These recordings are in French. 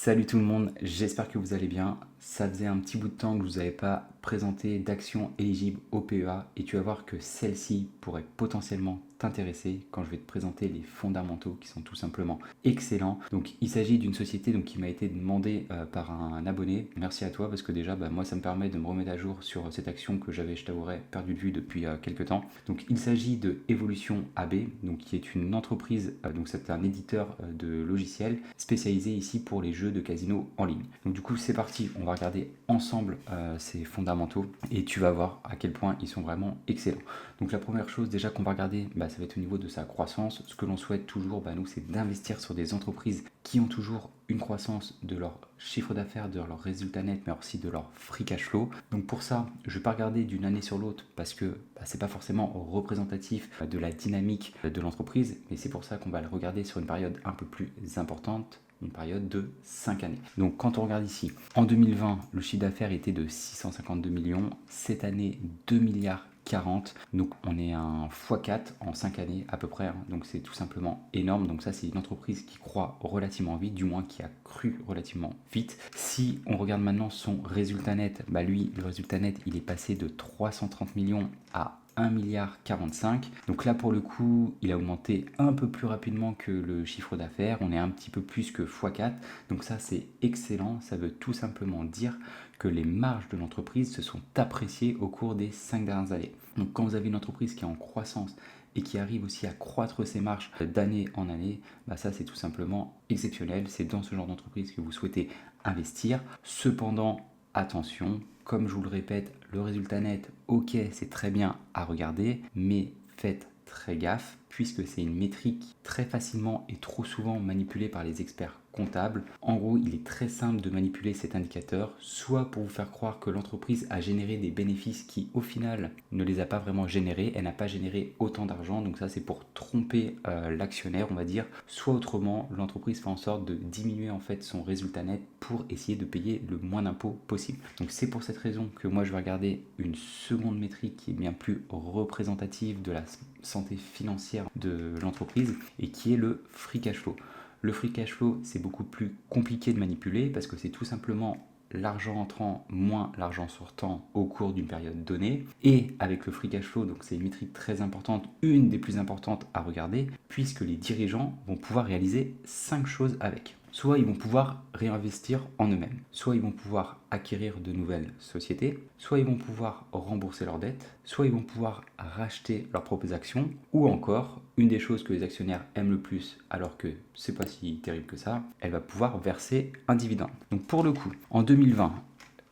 Salut tout le monde, j'espère que vous allez bien. Ça faisait un petit bout de temps que je vous avais pas présenté d'action éligible au PEA et tu vas voir que celle-ci pourrait potentiellement t'intéresser quand je vais te présenter les fondamentaux qui sont tout simplement excellents. Donc il s'agit d'une société qui m'a été demandée par un abonné. Merci à toi parce que déjà moi ça me permet de me remettre à jour sur cette action que j'avais, je t'avouerai, perdu de vue depuis quelques temps. Donc il s'agit de Evolution AB, qui est une entreprise, donc c'est un éditeur de logiciels spécialisé ici pour les jeux de casino en ligne. Donc du coup c'est parti, on va regarder ensemble ces fondamentaux et tu vas voir à quel point ils sont vraiment excellents. Donc la première chose déjà qu'on va regarder, ça va être au niveau de sa croissance. Ce que l'on souhaite toujours, nous, c'est d'investir sur des entreprises qui ont toujours une croissance de leur chiffre d'affaires, de leur résultat net, mais aussi de leur free cash flow. Donc pour ça, je ne vais pas regarder d'une année sur l'autre parce que c'est pas forcément représentatif de la dynamique de l'entreprise, mais c'est pour ça qu'on va le regarder sur une période un peu plus importante, une période de 5 années. Donc quand on regarde ici, en 2020, le chiffre d'affaires était de 652 millions, cette année 2 milliards 40, donc on est un x4 en 5 années à peu près, donc c'est tout simplement énorme. Donc ça c'est une entreprise qui croît relativement vite, du moins qui a cru relativement vite. Si on regarde maintenant son résultat net, lui le résultat net il est passé de 330 millions à 1 milliard 45. Donc là pour le coup il a augmenté un peu plus rapidement que le chiffre d'affaires, on est un petit peu plus que x4, donc ça c'est excellent. Ça veut tout simplement dire que les marges de l'entreprise se sont appréciées au cours des 5 dernières années. Donc quand vous avez une entreprise qui est en croissance et qui arrive aussi à croître ses marges d'année en année, ça c'est tout simplement exceptionnel. C'est dans ce genre d'entreprise que vous souhaitez investir. Cependant, attention, comme je vous le répète, le résultat net, ok, c'est très bien à regarder, mais faites très gaffe puisque c'est une métrique très facilement et trop souvent manipulée par les experts comptables. En gros, il est très simple de manipuler cet indicateur, soit pour vous faire croire que l'entreprise a généré des bénéfices qui au final ne les a pas vraiment générés, elle n'a pas généré autant d'argent, donc ça c'est pour tromper l'actionnaire on va dire, soit autrement l'entreprise fait en sorte de diminuer en fait son résultat net pour essayer de payer le moins d'impôts possible. Donc c'est pour cette raison que moi je vais regarder une seconde métrique qui est bien plus représentative de la santé financière de l'entreprise et qui est le free cash flow. Le free cash flow, c'est beaucoup plus compliqué de manipuler parce que c'est tout simplement l'argent entrant moins l'argent sortant au cours d'une période donnée. Et avec le free cash flow, donc c'est une métrique très importante, une des plus importantes à regarder, puisque les dirigeants vont pouvoir réaliser 5 choses avec. Soit ils vont pouvoir réinvestir en eux-mêmes, soit ils vont pouvoir acquérir de nouvelles sociétés, soit ils vont pouvoir rembourser leurs dettes, soit ils vont pouvoir racheter leurs propres actions, ou encore, une des choses que les actionnaires aiment le plus, alors que c'est pas si terrible que ça, elle va pouvoir verser un dividende. Donc pour le coup, en 2020,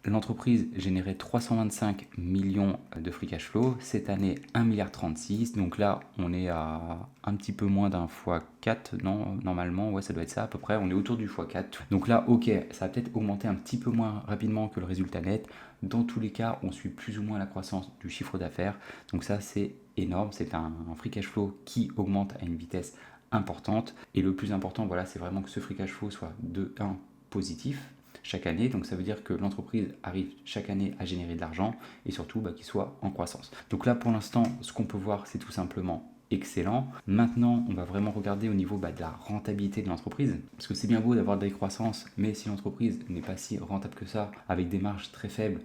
l'entreprise générait 325 millions de free cash flow. Cette année, 1,36 milliard. Donc là, on est à un petit peu moins d'un x4. Non, normalement, ouais, ça doit être ça à peu près. On est autour du x4. Donc là, ok, ça a peut-être augmenté un petit peu moins rapidement que le résultat net. Dans tous les cas, on suit plus ou moins la croissance du chiffre d'affaires. Donc ça, c'est énorme. C'est un free cash flow qui augmente à une vitesse importante. Et le plus important, voilà, c'est vraiment que ce free cash flow soit de 1 positif chaque année, donc ça veut dire que l'entreprise arrive chaque année à générer de l'argent et surtout qu'il soit en croissance. Donc là pour l'instant ce qu'on peut voir c'est tout simplement excellent. Maintenant on va vraiment regarder au niveau de la rentabilité de l'entreprise, parce que c'est bien beau d'avoir des croissances, mais si l'entreprise n'est pas si rentable que ça, avec des marges très faibles,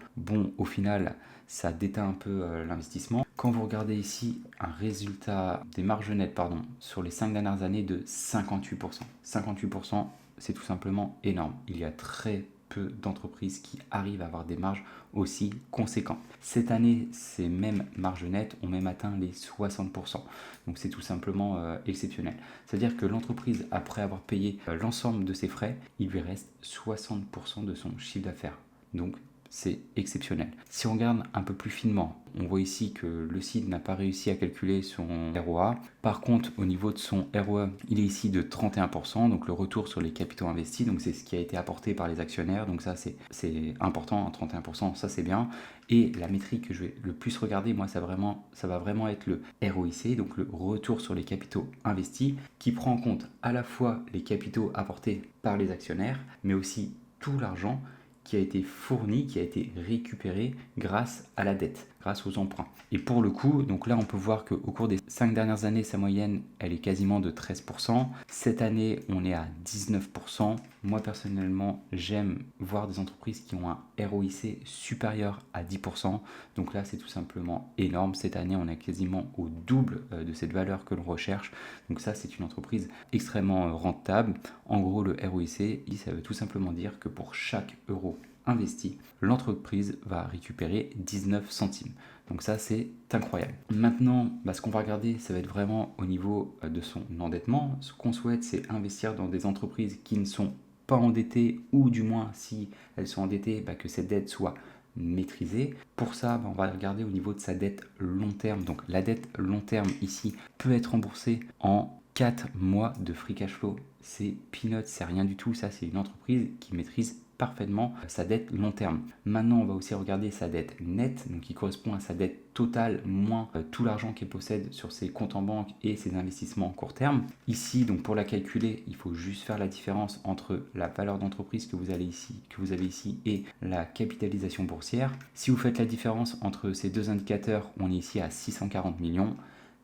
au final ça déteint un peu l'investissement. Quand vous regardez ici un résultat des marges nettes sur les 5 dernières années de 58%. 58%, c'est tout simplement énorme. Il y a très peu d'entreprises qui arrivent à avoir des marges aussi conséquentes. Cette année, ces mêmes marges nettes ont même atteint les 60%. Donc c'est tout simplement exceptionnel. C'est-à-dire que l'entreprise, après avoir payé l'ensemble de ses frais, il lui reste 60% de son chiffre d'affaires. Donc c'est exceptionnel. Si on regarde un peu plus finement, on voit ici que le site n'a pas réussi à calculer son ROA. Par contre, au niveau de son ROE, il est ici de 31%, donc le retour sur les capitaux investis, donc c'est ce qui a été apporté par les actionnaires, donc ça c'est important, 31%, ça c'est bien. Et la métrique que je vais le plus regarder, moi ça va vraiment être le ROIC, donc le retour sur les capitaux investis, qui prend en compte à la fois les capitaux apportés par les actionnaires, mais aussi tout l'argent qui a été fourni, qui a été récupéré grâce à la dette, grâce aux emprunts. Et pour le coup, donc là on peut voir qu'au cours des 5 dernières années, sa moyenne, elle est quasiment de 13%. Cette année, on est à 19%. Moi personnellement, j'aime voir des entreprises qui ont un ROIC supérieur à 10%. Donc là, c'est tout simplement énorme. Cette année, on est quasiment au double de cette valeur que l'on recherche. Donc ça, c'est une entreprise extrêmement rentable. En gros, le ROIC, ça veut tout simplement dire que pour chaque euro investi, l'entreprise va récupérer 19 centimes. Donc ça, c'est incroyable. Maintenant, ce qu'on va regarder, ça va être vraiment au niveau de son endettement. Ce qu'on souhaite, c'est investir dans des entreprises qui ne sont pas endettées, ou du moins, si elles sont endettées, que cette dette soit maîtrisée. Pour ça, on va regarder au niveau de sa dette long terme. Donc la dette long terme ici peut être remboursée en 4 mois de free cash flow. C'est peanuts, c'est rien du tout. Ça, c'est une entreprise qui maîtrise parfaitement sa dette long terme. Maintenant, on va aussi regarder sa dette nette, donc qui correspond à sa dette totale moins tout l'argent qu'elle possède sur ses comptes en banque et ses investissements court terme. Ici, donc pour la calculer, il faut juste faire la différence entre la valeur d'entreprise que vous avez ici et la capitalisation boursière. Si vous faites la différence entre ces deux indicateurs, on est ici à 640 millions.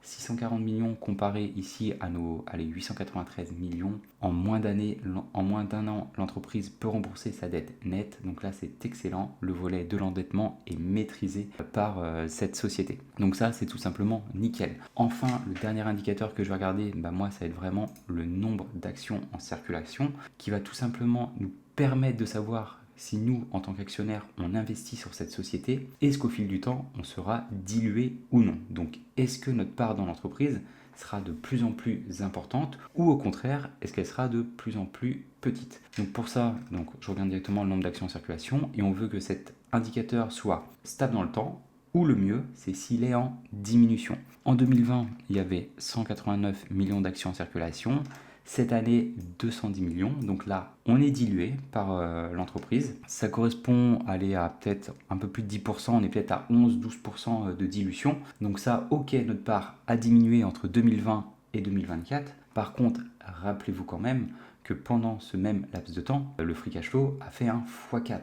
640 millions comparé ici à les 893 millions. En moins d'un an, l'entreprise peut rembourser sa dette nette. Donc là, c'est excellent. Le volet de l'endettement est maîtrisé par cette société. Donc ça, c'est tout simplement nickel. Enfin, le dernier indicateur que je vais regarder, moi, ça va être vraiment le nombre d'actions en circulation qui va tout simplement nous permettre de savoir si nous, en tant qu'actionnaires, on investit sur cette société, est-ce qu'au fil du temps, on sera dilué ou non? Donc, est-ce que notre part dans l'entreprise sera de plus en plus importante ou au contraire, est-ce qu'elle sera de plus en plus petite? Donc pour ça, je regarde directement le nombre d'actions en circulation et on veut que cet indicateur soit stable dans le temps, ou le mieux, c'est s'il est en diminution. En 2020, il y avait 189 millions d'actions en circulation. Cette année, 210 millions. Donc là, on est dilué par l'entreprise. Ça correspond à peut-être un peu plus de 10%. On est peut-être à 11-12% de dilution. Donc ça, ok, notre part a diminué entre 2020 et 2024. Par contre, rappelez-vous quand même que pendant ce même laps de temps, le free cash flow a fait un x4.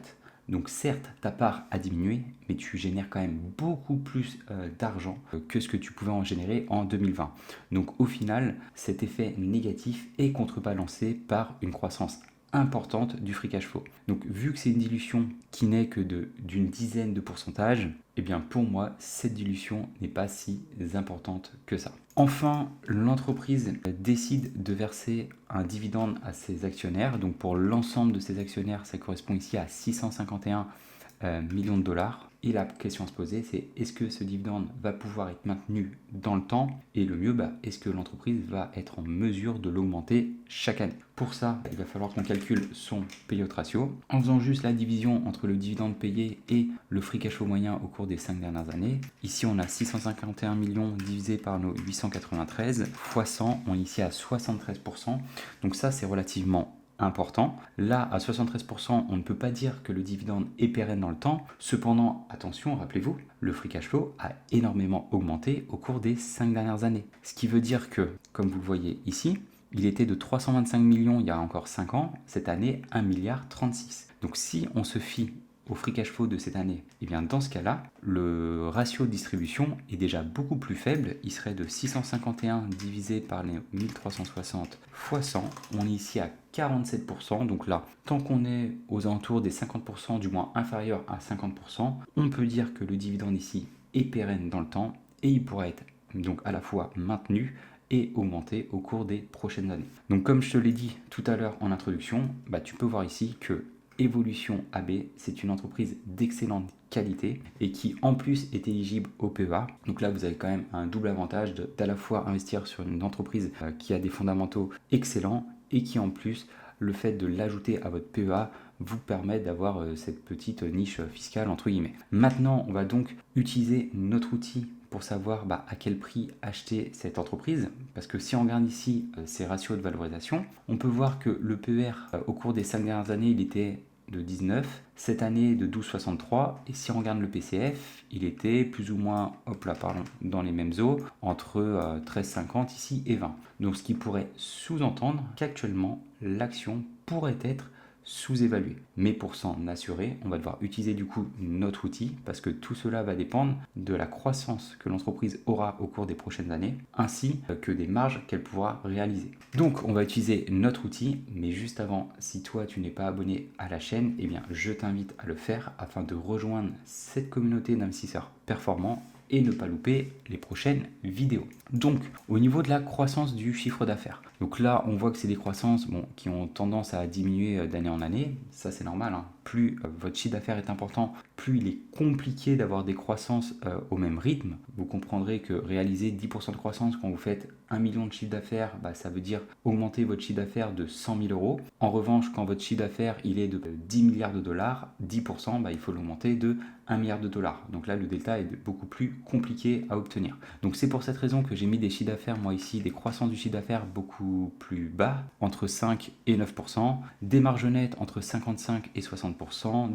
Donc certes, ta part a diminué, mais tu génères quand même beaucoup plus d'argent que ce que tu pouvais en générer en 2020. Donc au final, cet effet négatif est contrebalancé par une croissance importante du free cash flow. Donc vu que c'est une dilution qui n'est que d'une dizaine de pourcentages, pour moi, cette dilution n'est pas si importante que ça. Enfin, l'entreprise décide de verser un dividende à ses actionnaires. Donc pour l'ensemble de ses actionnaires, ça correspond ici à 651 millions de dollars. Et la question à se poser, c'est est-ce que ce dividende va pouvoir être maintenu dans le temps? Et le mieux, est-ce que l'entreprise va être en mesure de l'augmenter chaque année? Pour ça, il va falloir qu'on calcule son payout ratio. En faisant juste la division entre le dividende payé et le free cash flow moyen au cours des 5 dernières années. Ici, on a 651 millions divisé par nos 893 fois 100, on est ici à 73%. Donc ça, c'est relativement important. Là, à 73%, on ne peut pas dire que le dividende est pérenne dans le temps. Cependant, attention, rappelez-vous, le free cash flow a énormément augmenté au cours des 5 dernières années. Ce qui veut dire que, comme vous le voyez ici, il était de 325 millions il y a encore 5 ans, cette année 1,36 milliard. Donc si on se fie au free cash flow de cette année, dans ce cas-là, le ratio de distribution est déjà beaucoup plus faible. Il serait de 651 divisé par les 1360 fois 100. On est ici à 47%. Donc là, tant qu'on est aux alentours des 50%, du moins inférieur à 50%, on peut dire que le dividende ici est pérenne dans le temps et il pourra être donc à la fois maintenu et augmenter au cours des prochaines années. Donc comme je te l'ai dit tout à l'heure en introduction, tu peux voir ici que Evolution AB, c'est une entreprise d'excellente qualité et qui en plus est éligible au PEA. Donc là, vous avez quand même un double avantage d'à la fois investir sur une entreprise qui a des fondamentaux excellents et qui en plus, le fait de l'ajouter à votre PEA vous permet d'avoir cette petite niche fiscale entre guillemets. Maintenant, on va donc utiliser notre outil pour savoir à quel prix acheter cette entreprise. Parce que si on regarde ici ces ratios de valorisation, on peut voir que le PER au cours des 5 dernières années, il était de 19, cette année de 12,63, et si on regarde le PCF, il était plus ou moins, dans les mêmes eaux, entre 13,50 ici et 20. Donc ce qui pourrait sous-entendre qu'actuellement, l'action pourrait être sous-évalué. Mais pour s'en assurer, on va devoir utiliser du coup notre outil parce que tout cela va dépendre de la croissance que l'entreprise aura au cours des prochaines années ainsi que des marges qu'elle pourra réaliser. Donc on va utiliser notre outil, mais juste avant, si toi tu n'es pas abonné à la chaîne, eh bien je t'invite à le faire afin de rejoindre cette communauté d'investisseurs performants et ne pas louper les prochaines vidéos. Donc, au niveau de la croissance du chiffre d'affaires. Donc là, on voit que c'est des croissances qui ont tendance à diminuer d'année en année. Ça, c'est normal, hein. Plus votre chiffre d'affaires est important, plus il est compliqué d'avoir des croissances au même rythme. Vous comprendrez que réaliser 10% de croissance quand vous faites 1 million de chiffre d'affaires, ça veut dire augmenter votre chiffre d'affaires de 100 000 euros. En revanche, quand votre chiffre d'affaires il est de 10 milliards de dollars, 10%, il faut l'augmenter de 1 milliard de dollars. Donc là, le delta est beaucoup plus compliqué à obtenir. Donc c'est pour cette raison que j'ai mis des chiffres d'affaires, moi ici, des croissances du chiffre d'affaires beaucoup plus bas, entre 5 et 9%, des marges nettes entre 55 et 60%,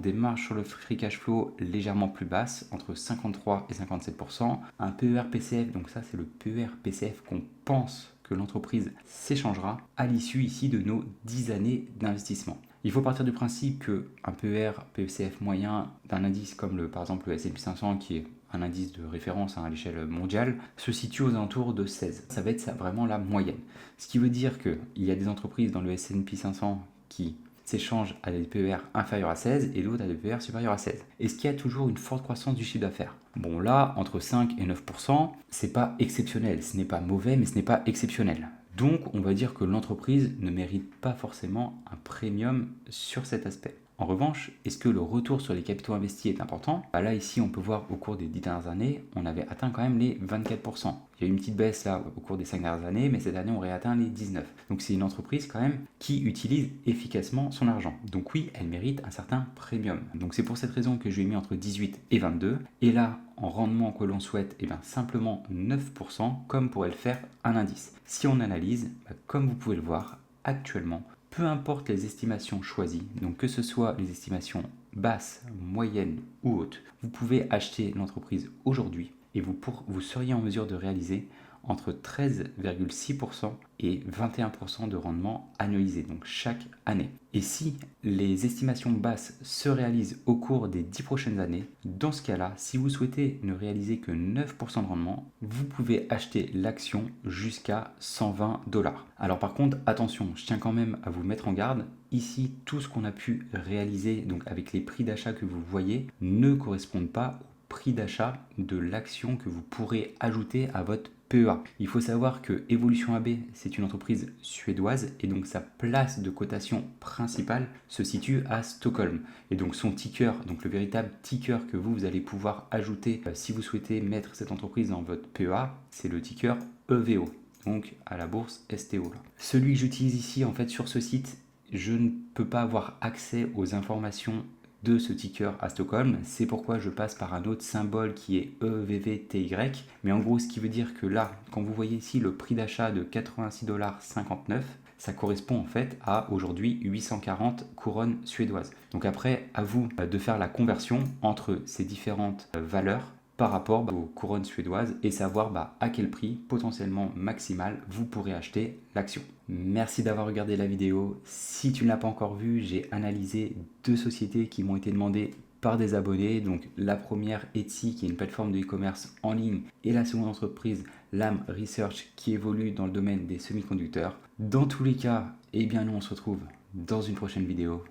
des marges sur le free cash flow légèrement plus basses, entre 53 et 57%, un PER-PCF, donc ça c'est le PER-PCF qu'on pense que l'entreprise s'échangera à l'issue ici de nos 10 années d'investissement. Il faut partir du principe qu'un PER, PECF moyen d'un indice comme par exemple le S&P 500 qui est un indice de référence à l'échelle mondiale, se situe aux alentours de 16. Ça va être vraiment la moyenne. Ce qui veut dire qu'il y a des entreprises dans le S&P 500 qui s'échangent à des PER inférieurs à 16 et d'autres à des PER supérieurs à 16. Est-ce qu'il y a toujours une forte croissance du chiffre d'affaires? Bon là, entre 5 et 9%, c'est pas exceptionnel. Ce n'est pas mauvais, mais ce n'est pas exceptionnel. Donc, on va dire que l'entreprise ne mérite pas forcément un premium sur cet aspect. En revanche, est-ce que le retour sur les capitaux investis est important? Là, ici, on peut voir au cours des 10 dernières années, on avait atteint quand même les 24%. Il y a eu une petite baisse là au cours des 5 dernières années, mais cette année, on aurait atteint les 19%. Donc, c'est une entreprise quand même qui utilise efficacement son argent. Donc oui, elle mérite un certain premium. Donc c'est pour cette raison que je lui ai mis entre 18 et 22. Et là, en rendement que l'on souhaite, simplement 9%, comme pourrait le faire un indice. Si on analyse, comme vous pouvez le voir, actuellement, peu importe les estimations choisies, donc que ce soit les estimations basses, moyennes ou hautes, vous pouvez acheter l'entreprise aujourd'hui et vous seriez en mesure de réaliser entre 13,6% et 21% de rendement annualisé, donc chaque année. Et si les estimations basses se réalisent au cours des 10 prochaines années, dans ce cas-là, si vous souhaitez ne réaliser que 9% de rendement, vous pouvez acheter l'action jusqu'à 120 $. Alors par contre, attention, je tiens quand même à vous mettre en garde. Ici, tout ce qu'on a pu réaliser, donc avec les prix d'achat que vous voyez, ne correspondent pas au prix d'achat de l'action que vous pourrez ajouter à votre PEA. Il faut savoir que Evolution AB, c'est une entreprise suédoise et donc sa place de cotation principale se situe à Stockholm. Et donc son ticker, donc le véritable ticker que vous allez pouvoir ajouter si vous souhaitez mettre cette entreprise dans votre PEA, c'est le ticker EVO, donc à la bourse STO. Celui que j'utilise ici en fait sur ce site, je ne peux pas avoir accès aux informations de ce ticker à Stockholm, c'est pourquoi je passe par un autre symbole qui est EVVTY, mais en gros ce qui veut dire que là, quand vous voyez ici le prix d'achat de 86,59 $, ça correspond en fait à aujourd'hui 840 couronnes suédoises. Donc après, à vous de faire la conversion entre ces différentes valeurs par rapport aux couronnes suédoises et savoir à quel prix potentiellement maximal vous pourrez acheter l'action. Merci d'avoir regardé la vidéo. Si tu ne l'as pas encore vue, j'ai analysé 2 sociétés qui m'ont été demandées par des abonnés. Donc la première, Etsy, qui est une plateforme de e-commerce en ligne, et la seconde entreprise, Lam Research, qui évolue dans le domaine des semi-conducteurs. Dans tous les cas, nous on se retrouve dans une prochaine vidéo.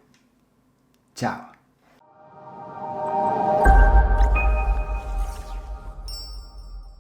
Ciao!